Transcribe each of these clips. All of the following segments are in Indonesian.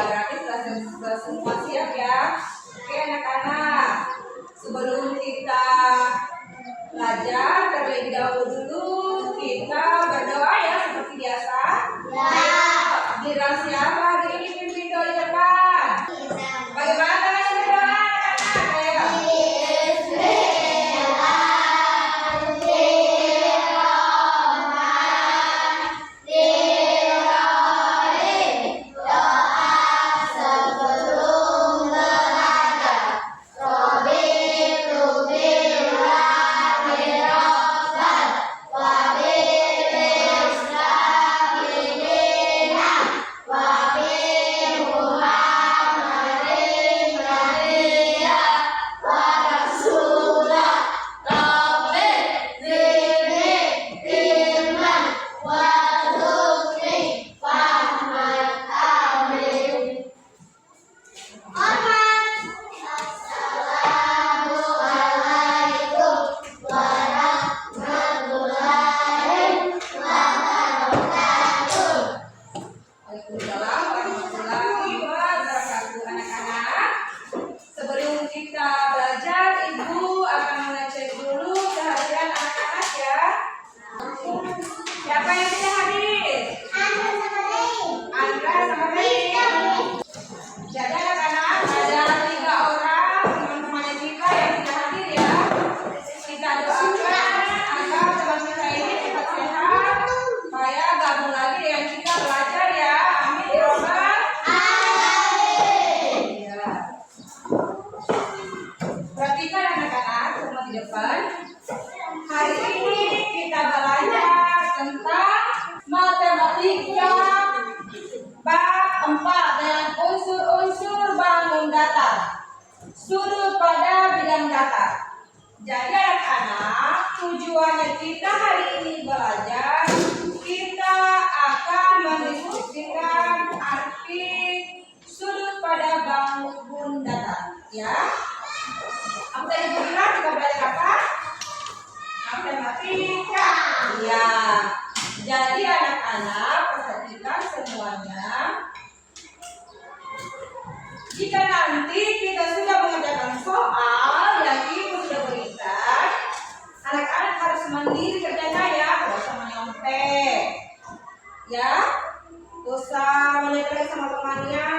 berarti sudah semua siap ya. Oke anak-anak, sebelum kita belajar terlebih dahulu dulu kita berdoa ya seperti biasa. Giliran siapa hari ini pimpin doa di depan? Bagaimana caranya berdoa anak-anak? Hari ini kita belajar tentang matematika bab 4 dengan unsur-unsur bangun datar, sudut pada bidang datar. Jadi anak-anak, tujuannya kita hari ini belajar, kita akan mendiskusikan arti sudut pada bangun datar, ya. Apa tadi bilang kita belajar apa? Matematika. Ya. Jadi anak-anak perhatikan semuanya. Jika nanti kita sudah mengerjakan soal yang ibu sudah berikan, anak-anak harus mandiri kerjanya ya, tidak usah menyontek. Ya, usah menyontek sama temannya.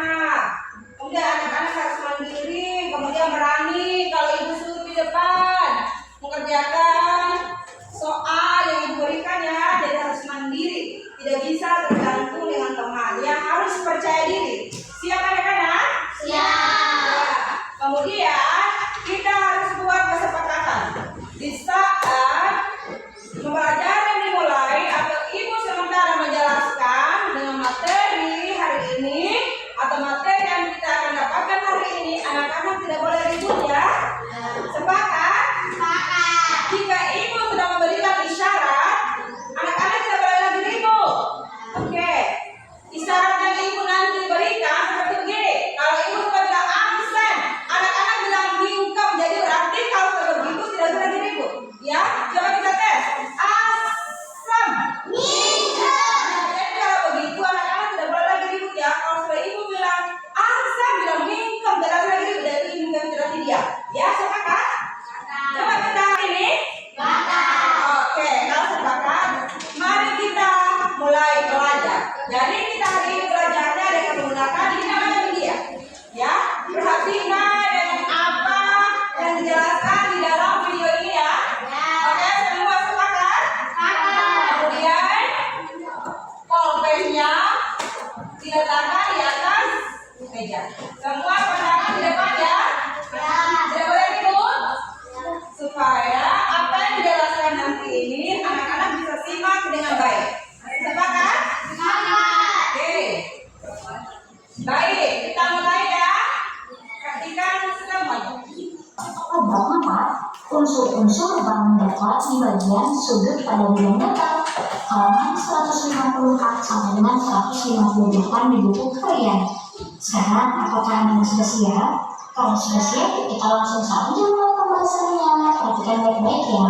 Kemudian anak-anak harus mandiri, kemudian berani kalau ibu suruh di depan mengerjakan soal yang diberikan ya, jadi harus mandiri, tidak bisa tergantung dengan teman, ya harus percaya diri. Siap anak-anak? Siap. Kemudian kita harus buat kesepakatan di saat pembelajaran dimulai atau ibu sementara menjelaskan dengan materi hari ini atau materi yang kita akan dapatkan hari ini, anak-anak tidak boleh ribut ya. Sepakat? Jika ibu sudah memberikan isyarat, anak-anak tidak boleh lagi ribut. Oke. Isyarat yang ibu nanti berikan seperti begini. Kalau ibu sudah bilang absen, anak-anak bilang bingkem. Jadi berarti kalau sudah begitu tidak boleh lagi ribut. Ya, coba kita tes. Asam. Bingkem. Jadi kalau begitu anak-anak tidak boleh lagi ribut ya. Kalau sudah ibu bilang asam, bilang bingkem, tidak boleh lagi ribut. Jadi ibu tidak berarti dia. Ya, sepakat? Coba kita ini. Oke, kalau sepakat, mari kita mulai belajar. Jadi kita hari ini belajarnya dengan menggunakan ini namanya media. Ya, perhatikan dengan apa yang dijelaskan di dalam video ini ya. Oke, semua sepakat? Kemudian pulpennya diletakkan di atas meja. Semua pandangan di depan ya. Tidak boleh ribut. Supaya apa yang dijelaskan nanti ini anak-anak bisa simak dengan baik. Sepakat? Oke. Baik, kita mulai ya. Perhatikan semuanya. Mengapa unsur-unsur bangun datar di bagian sudut pada bidang datar halaman 150A sampai dengan 158 di buku kalian. Sekarang apakah anda sudah siap? Kalau sudah siap, kita langsung saja mulai pembahasannya. Perhatikan baik-baik ya.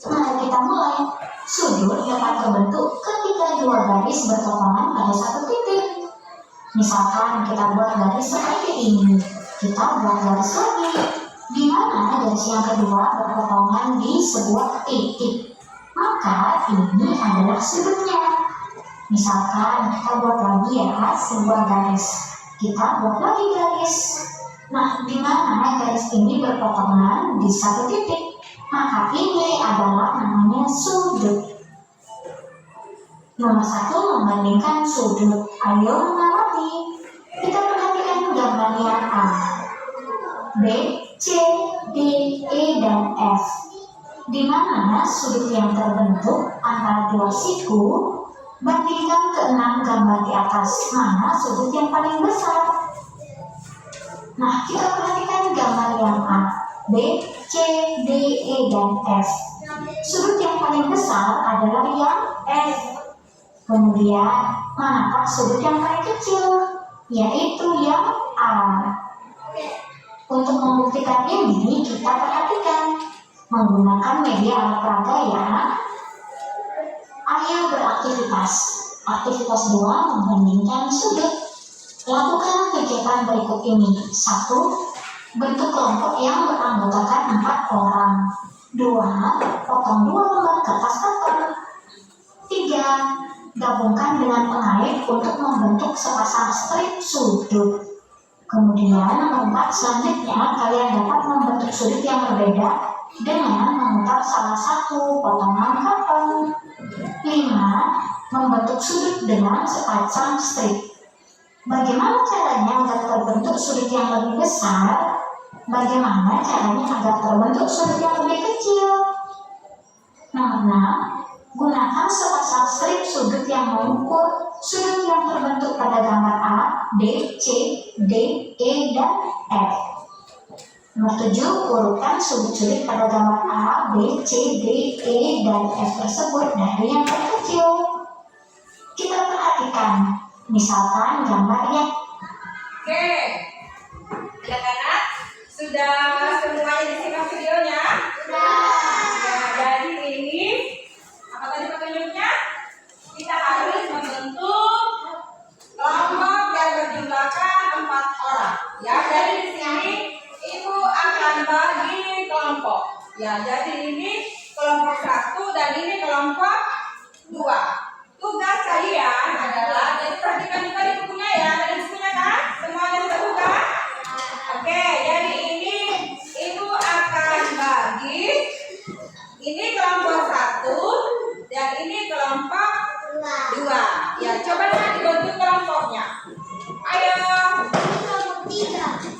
Mari kita mulai. Sudut dapat terbentuk ketika dua garis berpotongan pada satu titik. Misalkan kita buat garis seperti ini, kita buat garis lagi, di mana garis yang kedua berpotongan di sebuah titik. Maka ini adalah sudutnya. Misalkan kita buat lagi ya sebuah garis, kita buat lagi garis. Nah, di mana garis ini berpotongan di satu titik, maka ini adalah namanya sudut. Nomor 1 membandingkan sudut. Ayo mengamati. Kita perhatikan gambar yang A. B, C, D, E, dan F. Di mana sudut yang terbentuk antara dua siku, bandingkan ke-6 gambar di atas. Mana sudut yang paling besar? Nah, kita perhatikan gambar yang A. B, C, D, E, dan F. Sudut yang paling besar adalah yang F. Kemudian, manakah sudut yang paling kecil? Yaitu yang A. Untuk membuktikan ini, kita perhatikan menggunakan media alat peraga ya. Ayo beraktivitas. Aktivitas 2 membandingkan sudut. Lakukan kegiatan berikut ini. 1. Bentuk kelompok yang beranggotakan 4 orang. 2. Potong 2 lembar kertas karton. 3. Gabungkan dengan pengait untuk membentuk sepasang strip sudut. Kemudian nomor 4, selanjutnya kalian dapat membentuk sudut yang berbeda dengan memutar salah satu potongan karton. 5. Membentuk sudut dengan sepasang strip. Bagaimana caranya agar terbentuk sudut yang lebih besar? Bagaimana caranya agar terbentuk sudut yang lebih kecil? Nomor 6. Gunakan sepasang strip sudut yang mengukur sudut yang terbentuk pada gambar A, B, C, D, E, dan F. Nomor 7. Urutkan sudut-sudut pada gambar A, B, C, D, E, dan F tersebut dari yang terkecil. Kita perhatikan, misalkan gambarnya. Oke, anak-anak sudah semuanya disimak videonya? Ya, jadi ini apa tadi petunjuknya? Kita harus membentuk kelompok yang berjumlahkan 4 orang. Ya, jadi di sini ibu akan bagi kelompok. Ya, jadi ini kelompok 1 dan ini kelompok 2. Tugas kalian adalah, jadi perhatikan juga di bukunya ya, ada di bukunya kan? Semuanya sudah buka? Oke, jadi ini ibu akan bagi, ini kelompok 1 dan ini kelompok 2. Ya, coba dibentuk kelompoknya. Ayo.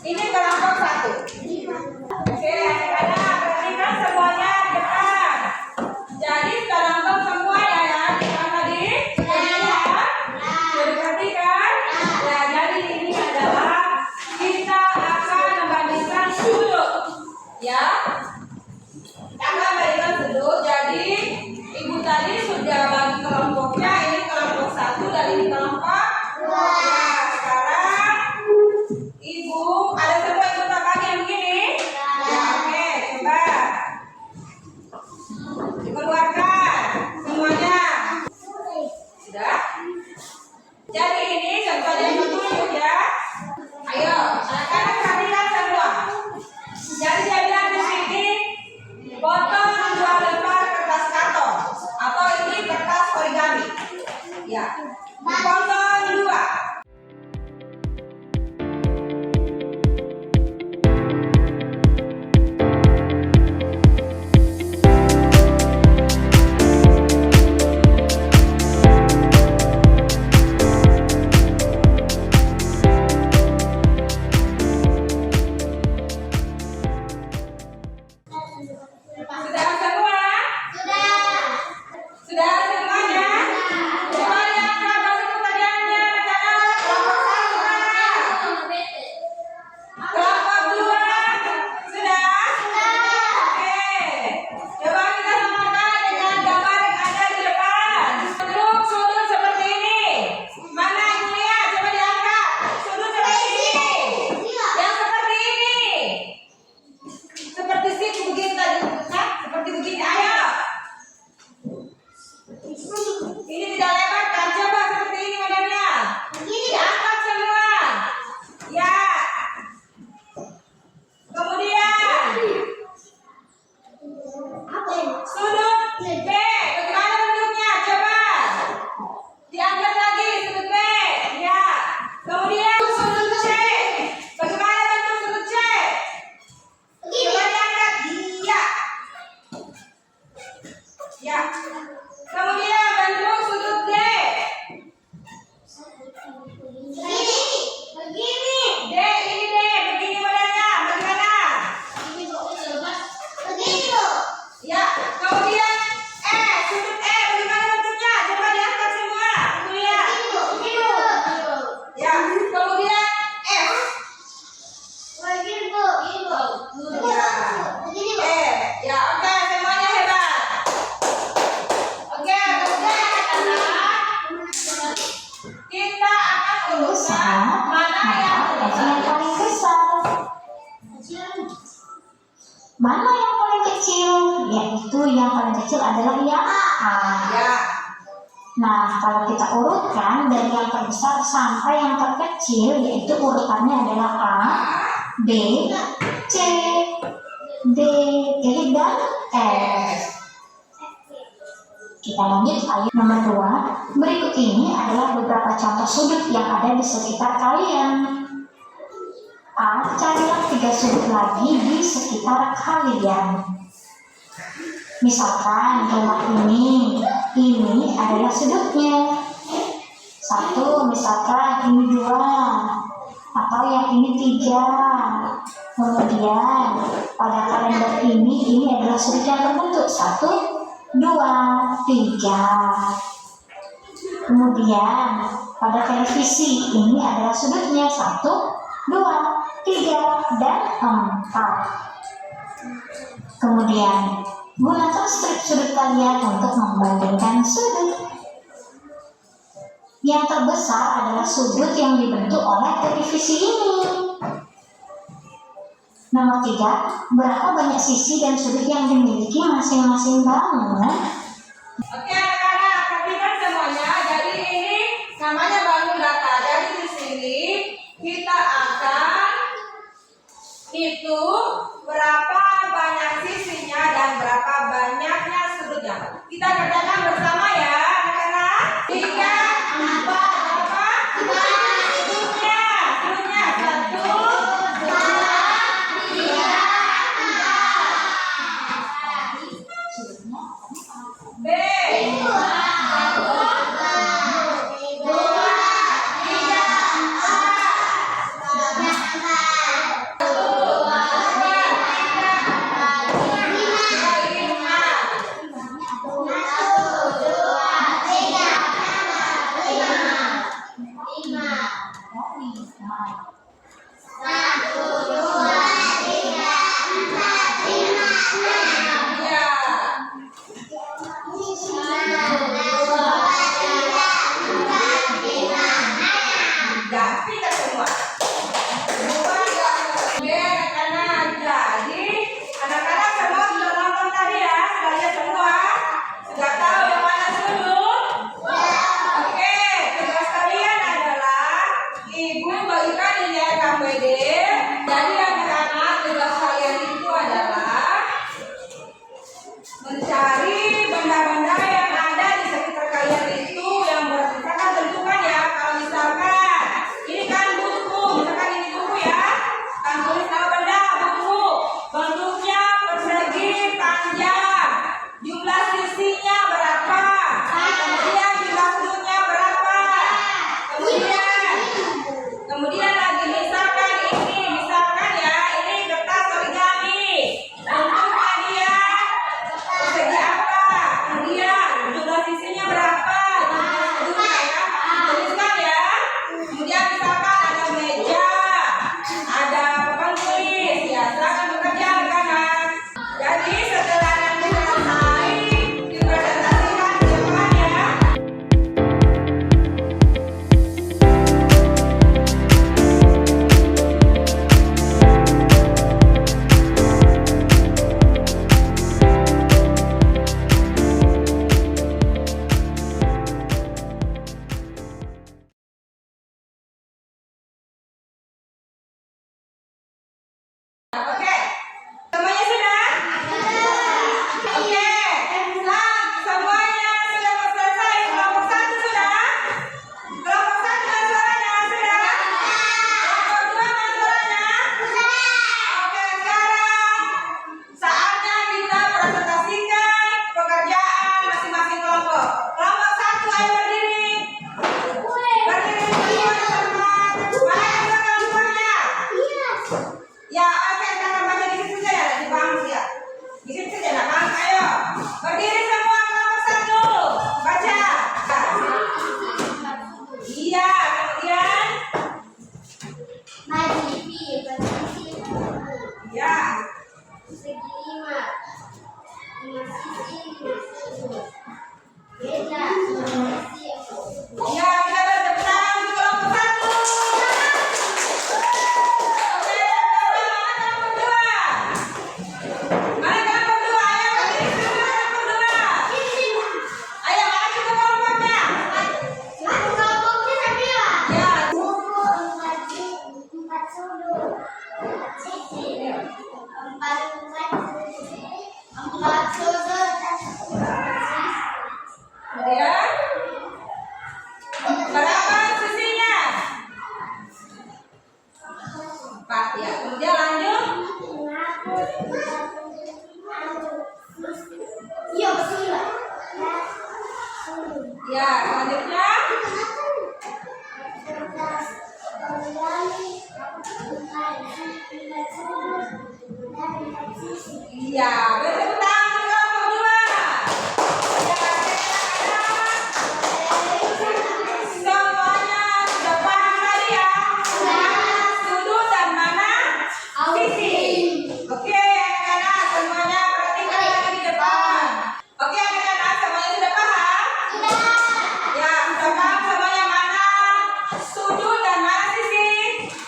Ini kelompok 1. Oke, anak-anak perhatikan semuanya depan. Jadi kelompok semua ya, yang tadi sudah diperhatikan. Ya, jadi ini adalah kita akan membandingkan sudut. Ya, kita akan membandingkan sudut. Jadi ibu tadi sudah bagi kelompoknya. Ini kelompok 1 dan ini kelompok 2. Ya, sekarang ibu ada semua ibu tak bagi yang begini. Ya, oke, coba dikeluarkan semuanya. Sudah? Jadi ini contohnya yang petunjuk ya. Ayo, anak-anak perhatikan semua. Jadi dia bilang di sini potong 2 lembar kertas karton atau ini kertas origami. Ya, dipotong 2. Sudah semua? Sudah semuanya? Coba lihat gambar itu tadi yang Diangkat lagi sudut B. Ya. Kemudian sudut C. Bagaimana bentuk sudut C? Coba diangkat. Iya. Ya. Kemudian bentuk sudut D. Begini. D ini D. Begini modelnya. Bagaimana? Begini, Bu. Ya. Kemudian E. Sudut E. Bagaimana bentuknya? Coba diangkat semua. Kemudian. Begini, Bu. Ya. Kemudian F. Begini, Bu. Ya. Begini, Bu. E. Ya. Oke. Semuanya hebat. Oke. Kemudian anak-anak, kita akan urutkan mana yang maka yang paling besar. Mana yang paling kecil? Yaitu yang paling kecil adalah yang A. ya. Nah, kalau kita urutkan dari yang terbesar sampai yang terkecil, yaitu urutannya adalah A, B, C, D, E, dan F. Kita lanjut ayat nomor 2. Berikut ini adalah beberapa contoh sudut yang ada di sekitar kalian. A. Carilah 3 sudut lagi di sekitar kalian. Misalkan rumah ini adalah sudutnya. 1, misalkan ini 2, atau yang ini 3. Kemudian pada kalender ini adalah sudut yang terbentuk 1, 2, 3. Kemudian pada televisi ini adalah sudutnya 1, 2, 3, dan 4. Kemudian gunakan strip sudut kalian untuk membandingkan sudut. Yang terbesar adalah sudut yang dibentuk oleh televisi ini. Nomor 3, berapa banyak sisi dan sudut yang dimiliki masing-masing bangunan? Oke anak-anak, perhatikan semuanya. Jadi ini namanya bangun data. Jadi di sini kita akan hitung berapa banyak sisinya dan berapa banyaknya sudutnya. Kita kerjakan bersama ya anak-anak. 3, 4, berapa? Sudutnya 1, 2, 3, 4. B. 3 Ya, bertepuk tangan untuk kelompok 2. Ya, semuanya sudah paham tadi ya? Sudut dan mana? Sisi. Oke, anak-anak semuanya perhatikan lagi di depan. Oke, anak-anak semuanya sudah paham? Ya, sudah paham semuanya mana sudut dan mana sisi?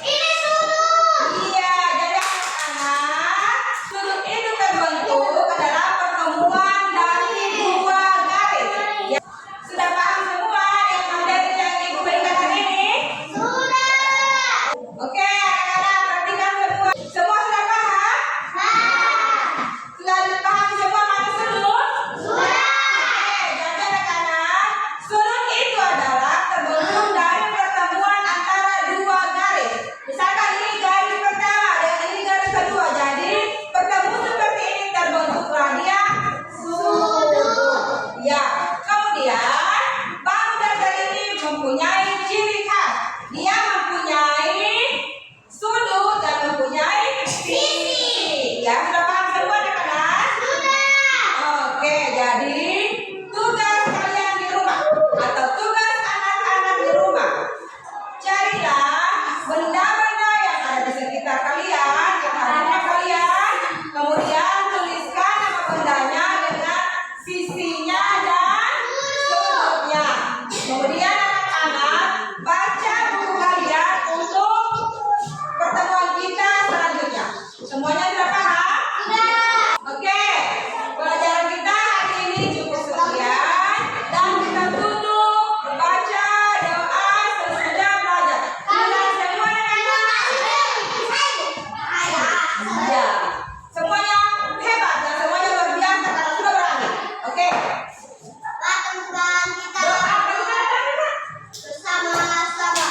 Ini sudut. Iya, jadi anak-anak sudut itu terbentuk adalah pertemuan dari dua garis. Ya, sudah paham semua yang materi yang ibu berikan hari ini? Sudah. Oke, anak-anak perhatikan semua. Semua sudah paham? Sudah paham semua mana sudut? Sudah. Oke, jadi anak-anak, sudut itu adalah terbentuk dari pertemuan antara dua garis. Misalkan ini garis pertama dan ini garis kedua. Jadi bertemu seperti ini terbentuklah dia sudut. Ya, kemudian bang datar ini mempunyai ciri khas. Dia mempunyai sudut dan mempunyai sisi. Ya, sudah paham semua anak-anak? Oke, jadi tugas kalian di rumah atau tugas anak-anak di rumah, carilah benda-benda yang ada di sekitar kalian, yang ada di rumah kalian, kemudian tuliskan nama bendanya dengan sisinya dan sudutnya. Kemudian anak-anak baca buku kalian untuk pertemuan kita selanjutnya. Semuanya sudah paham? Oke, pelajaran kita hari ini cukup sekian dan kita tutup baca doa sesudah belajar. Kalian semua ya, semuanya hebat dan semuanya luar biasa karena sudah berani. Oke, Teman kita doa kita. bersama-sama.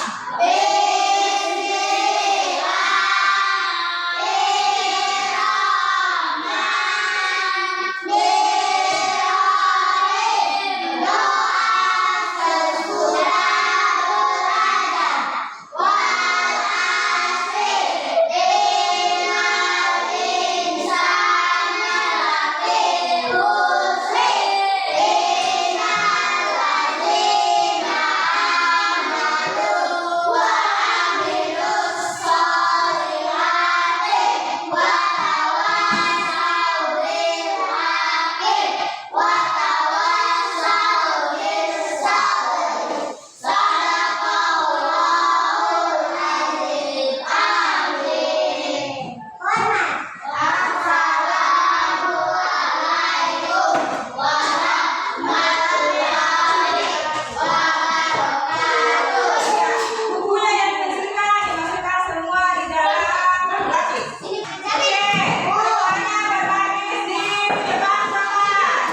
Bukunya yang dikecilkan dimasukkan semua di dalam laci. Oke, semuanya berbaris di depan papan.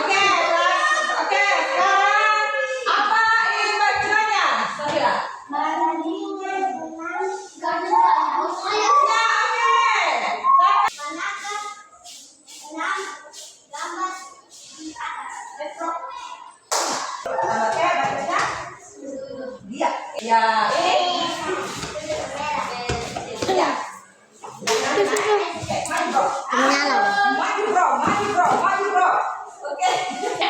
Oke, sekarang apa ini bajunya? Safira. Ya, oke, bacanya dia. Ya, ini. Ya. Oke, maju bro. Maju bro. Oke. Ya, oke.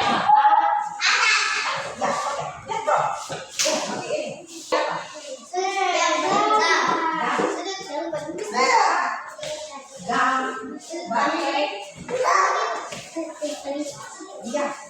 Lihat bro. Oke, ini. Siapa? Gambar. Iya.